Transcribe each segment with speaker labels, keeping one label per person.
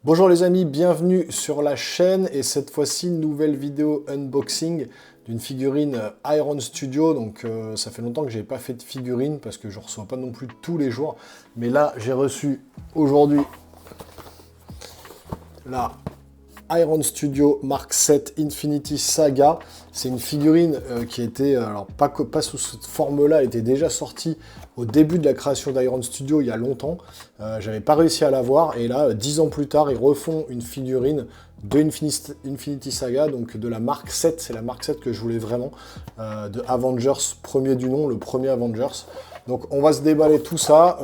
Speaker 1: Bonjour les amis, bienvenue sur la chaîne et cette fois-ci nouvelle vidéo unboxing d'une figurine Iron Studio. Donc ça fait longtemps que j'ai pas fait de figurine parce que je reçois pas non plus tous les jours. Mais là j'ai reçu aujourd'hui la Iron Studio Mark 7 Infinity Saga. C'est une figurine qui était, alors pas sous cette forme-là, elle était déjà sortie au début de la création d'Iron Studio il y a longtemps. J'avais pas réussi à l'avoir et là, 10 ans plus tard, ils refont une figurine de Infinity Saga, donc de la Mark 7. C'est la Mark 7 que je voulais vraiment, de Avengers, premier du nom, le premier Avengers. Donc on va se déballer tout ça.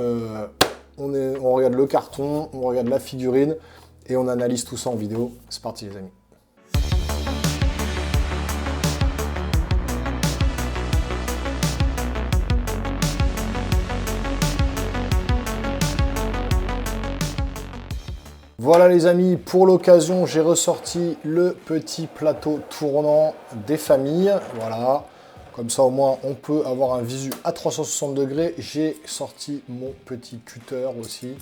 Speaker 1: On regarde le carton, on regarde la figurine. Et on analyse tout ça en vidéo. C'est parti les amis. Voilà les amis, pour l'occasion, j'ai ressorti le petit plateau tournant des familles. Voilà, comme ça au moins on peut avoir un visu à 360 degrés. J'ai sorti mon petit cutter aussi.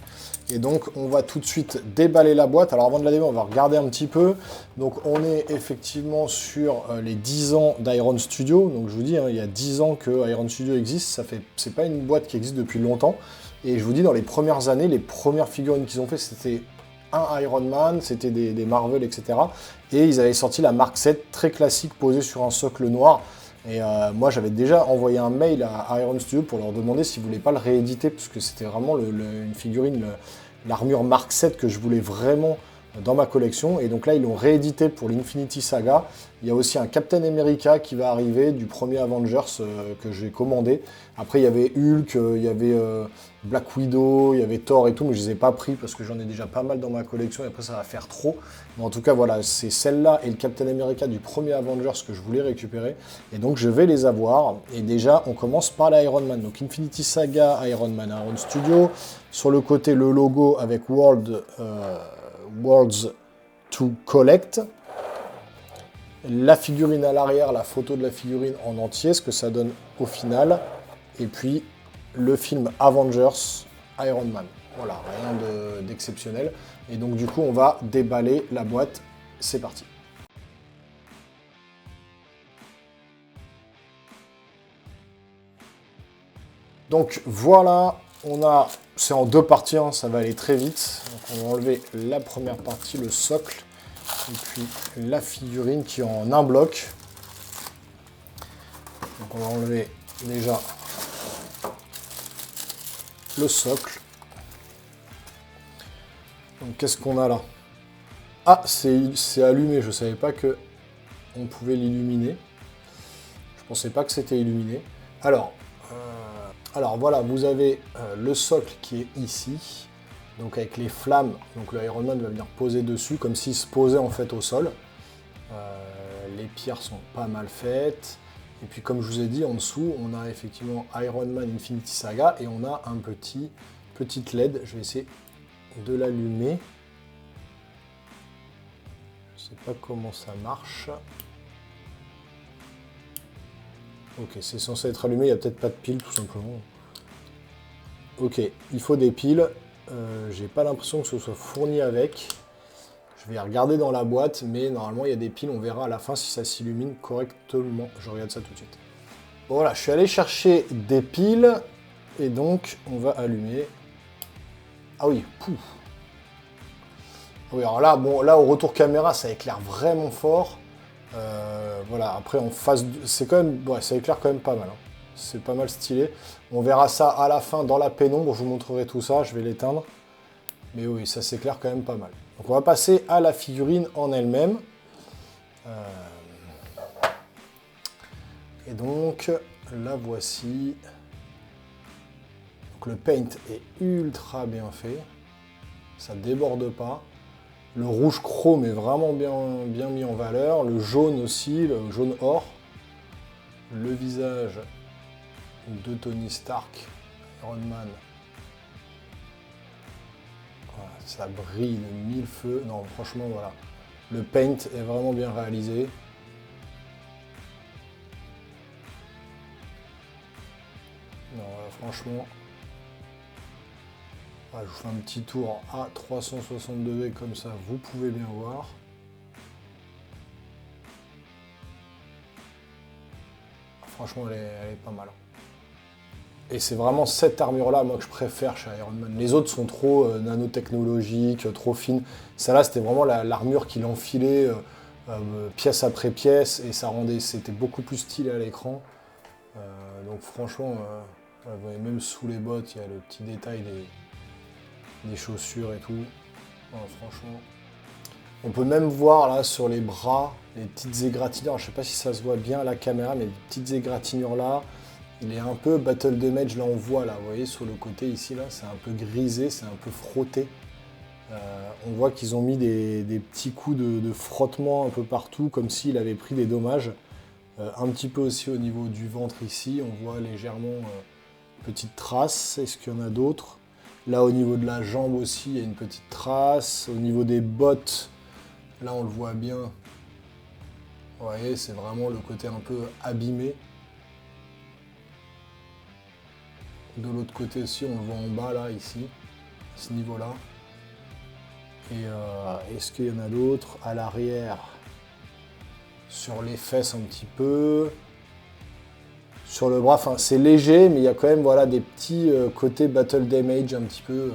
Speaker 1: Et donc on va tout de suite déballer la boîte. Alors avant de la déballer, on va regarder un petit peu. Donc on est effectivement sur les 10 ans d'Iron Studio. Donc je vous dis, hein, il y a 10 ans que Iron Studio existe. C'est pas une boîte qui existe depuis longtemps. Et je vous dis, dans les premières années, les premières figurines qu'ils ont fait, c'était un Iron Man, c'était des Marvel, etc. Et ils avaient sorti la Mark 7, très classique, posée sur un socle noir. Et moi, j'avais déjà envoyé un mail à Iron Studio pour leur demander s'ils ne voulaient pas le rééditer, parce que c'était vraiment une figurine, l'armure Mark 7 que je voulais vraiment dans ma collection. Et donc là, ils l'ont réédité pour l'Infinity Saga. Il y a aussi un Captain America qui va arriver du premier Avengers que j'ai commandé. Après, il y avait Hulk, il y avait Black Widow, il y avait Thor et tout, mais je ne les ai pas pris parce que j'en ai déjà pas mal dans ma collection et après ça va faire trop. Mais en tout cas, voilà, c'est celle-là et le Captain America du premier Avengers que je voulais récupérer. Et donc, je vais les avoir. Et déjà, on commence par l'Iron Man. Donc, Infinity Saga, Iron Man, Iron Studio. Sur le côté, le logo avec Worlds to Collect. La figurine à l'arrière, la photo de la figurine en entier, ce que ça donne au final. Et puis, le film Avengers Iron Man. Voilà, rien d'exceptionnel. Et donc, du coup, on va déballer la boîte. C'est parti. Donc, voilà, c'est en deux parties, hein, ça va aller très vite. Donc, on va enlever la première partie, le socle. Et puis la figurine qui est en un bloc. Donc on va enlever déjà le socle. Donc qu'est-ce qu'on a là? Ah, c'est allumé, je ne savais pas que on pouvait l'illuminer. Je ne pensais pas que c'était illuminé. Alors voilà, vous avez le socle qui est ici. Donc avec les flammes, donc le Iron Man va venir poser dessus, comme s'il se posait en fait au sol. Les pierres sont pas mal faites. Et puis comme je vous ai dit, en dessous, on a effectivement Iron Man Infinity Saga et on a un petite LED. Je vais essayer de l'allumer. Je sais pas comment ça marche. Ok, c'est censé être allumé, il n'y a peut-être pas de pile tout simplement. Ok, il faut des piles. J'ai pas l'impression que ce soit fourni avec. Je vais regarder dans la boîte, mais normalement il y a des piles, on verra à la fin si ça s'illumine correctement. Je regarde ça tout de suite. Bon, voilà, je suis allé chercher des piles, et donc on va allumer. Ah oui, pouf. Oui, alors là, bon, là au retour caméra, ça éclaire vraiment fort. Voilà, après en face, c'est quand même, ouais, ça éclaire quand même pas mal. Hein. C'est pas mal stylé. On verra ça à la fin dans la pénombre, je vous montrerai tout ça, je vais l'éteindre. Mais oui, ça s'éclaire quand même pas mal. Donc on va passer à la figurine en elle-même. Et donc, la voici. Donc le paint est ultra bien fait. Ça déborde pas. Le rouge chrome est vraiment bien mis en valeur. Le jaune aussi, le jaune or. Le visage de Tony Stark, Iron Man. Voilà, ça brille de mille feux. Non, franchement, voilà. Le paint est vraiment bien réalisé. Non, franchement, Voilà, je vous fais un petit tour à 360 degrés comme ça, vous pouvez bien voir. Franchement, elle est pas mal. Et c'est vraiment cette armure-là, moi, que je préfère chez Iron Man. Les autres sont trop nanotechnologiques, trop fines. Celle-là, c'était vraiment l'armure qu'il enfilait pièce après pièce, et c'était beaucoup plus stylé à l'écran. Donc franchement, vous voyez, même sous les bottes, il y a le petit détail des chaussures et tout. Ouais, franchement. On peut même voir là sur les bras, les petites égratignures. Je sais pas si ça se voit bien à la caméra, mais les petites égratignures là. Il est un peu Battle Damage, là on voit là, vous voyez sur le côté ici, là, c'est un peu grisé, c'est un peu frotté. On voit qu'ils ont mis des petits coups de frottement un peu partout, comme s'il avait pris des dommages. Un petit peu aussi au niveau du ventre ici, on voit légèrement petite trace. Est-ce qu'il y en a d'autres? Là au niveau de la jambe aussi, il y a une petite trace. Au niveau des bottes, là on le voit bien. Vous voyez, c'est vraiment le côté un peu abîmé. De l'autre côté aussi, on le voit en bas là, ici, à ce niveau-là. Et est-ce qu'il y en a d'autres? À l'arrière, sur les fesses un petit peu. Sur le bras, enfin c'est léger, mais il y a quand même voilà, des petits côtés battle damage un petit peu,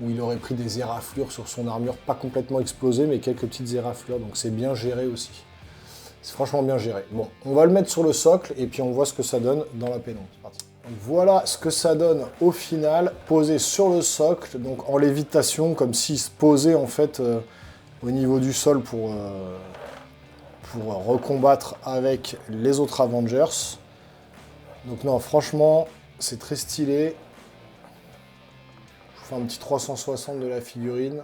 Speaker 1: où il aurait pris des éraflures sur son armure, pas complètement explosées, mais quelques petites éraflures, donc c'est bien géré aussi. C'est franchement bien géré. Bon, on va le mettre sur le socle, et puis on voit ce que ça donne dans la pénombre. C'est parti. Donc voilà ce que ça donne au final, posé sur le socle, donc en lévitation, comme s'il se posait en fait au niveau du sol pour recombattre avec les autres Avengers. Donc non, franchement, c'est très stylé. Je vous fais un petit 360 de la figurine.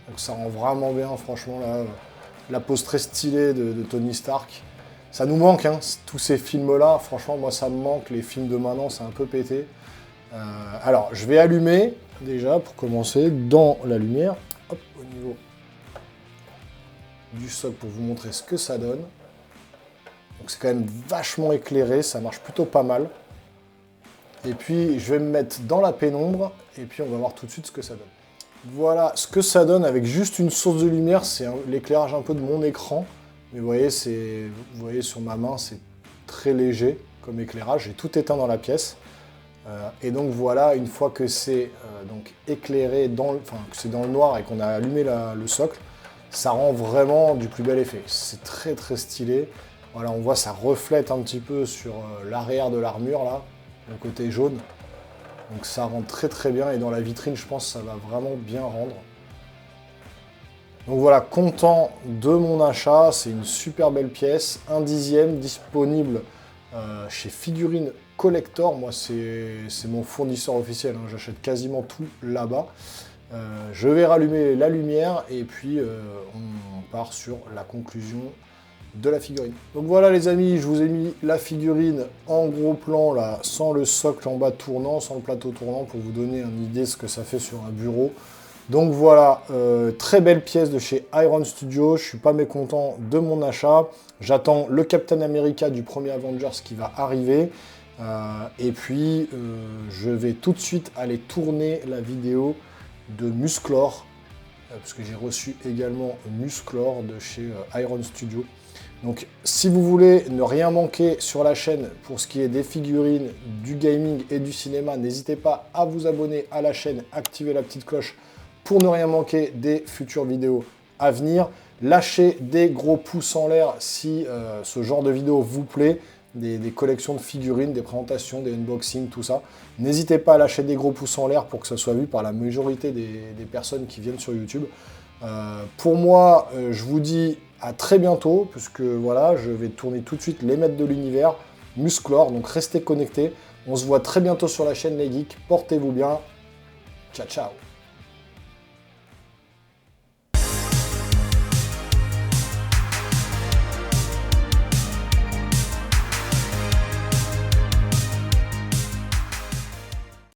Speaker 1: Donc ça rend vraiment bien, franchement, là, la pose très stylée de Tony Stark. Ça nous manque, hein, tous ces films-là. Franchement, moi, ça me manque. Les films de maintenant, c'est un peu pété. Alors, je vais allumer, déjà, pour commencer, dans la lumière. Hop, au niveau du socle, pour vous montrer ce que ça donne. Donc, c'est quand même vachement éclairé. Ça marche plutôt pas mal. Et puis, je vais me mettre dans la pénombre. Et puis, on va voir tout de suite ce que ça donne. Voilà ce que ça donne avec juste une source de lumière. C'est l'éclairage un peu de mon écran. Mais vous voyez sur ma main, c'est très léger comme éclairage. J'ai tout éteint dans la pièce. Et donc voilà, une fois que c'est donc éclairé, que c'est dans le noir et qu'on a allumé le socle, ça rend vraiment du plus bel effet. C'est très très stylé. Voilà, on voit ça reflète un petit peu sur l'arrière de l'armure, là, le côté jaune. Donc ça rend très très bien. Et dans la vitrine, je pense que ça va vraiment bien rendre. Donc voilà, content de mon achat, c'est une super belle pièce, 1/10 disponible chez Figurines Collector. Moi c'est mon fournisseur officiel, hein. J'achète quasiment tout là-bas. Je vais rallumer la lumière et puis on part sur la conclusion de la figurine. Donc voilà les amis, je vous ai mis la figurine en gros plan là, sans le socle en bas tournant, sans le plateau tournant, pour vous donner une idée de ce que ça fait sur un bureau. Donc voilà, très belle pièce de chez Iron Studio, je suis pas mécontent de mon achat. J'attends le Captain America du premier Avengers qui va arriver. Et puis, je vais tout de suite aller tourner la vidéo de Musclor, parce que j'ai reçu également Musclor de chez Iron Studio. Donc si vous voulez ne rien manquer sur la chaîne pour ce qui est des figurines, du gaming et du cinéma, n'hésitez pas à vous abonner à la chaîne, activer la petite cloche pour ne rien manquer des futures vidéos à venir. Lâchez des gros pouces en l'air si ce genre de vidéo vous plaît, des collections de figurines, des présentations, des unboxings, tout ça. N'hésitez pas à lâcher des gros pouces en l'air pour que ça soit vu par la majorité des personnes qui viennent sur YouTube. Pour moi, je vous dis à très bientôt, puisque voilà, je vais tourner tout de suite les maîtres de l'univers, Musclor, donc restez connectés. On se voit très bientôt sur la chaîne Les Geeks, portez-vous bien, ciao ciao.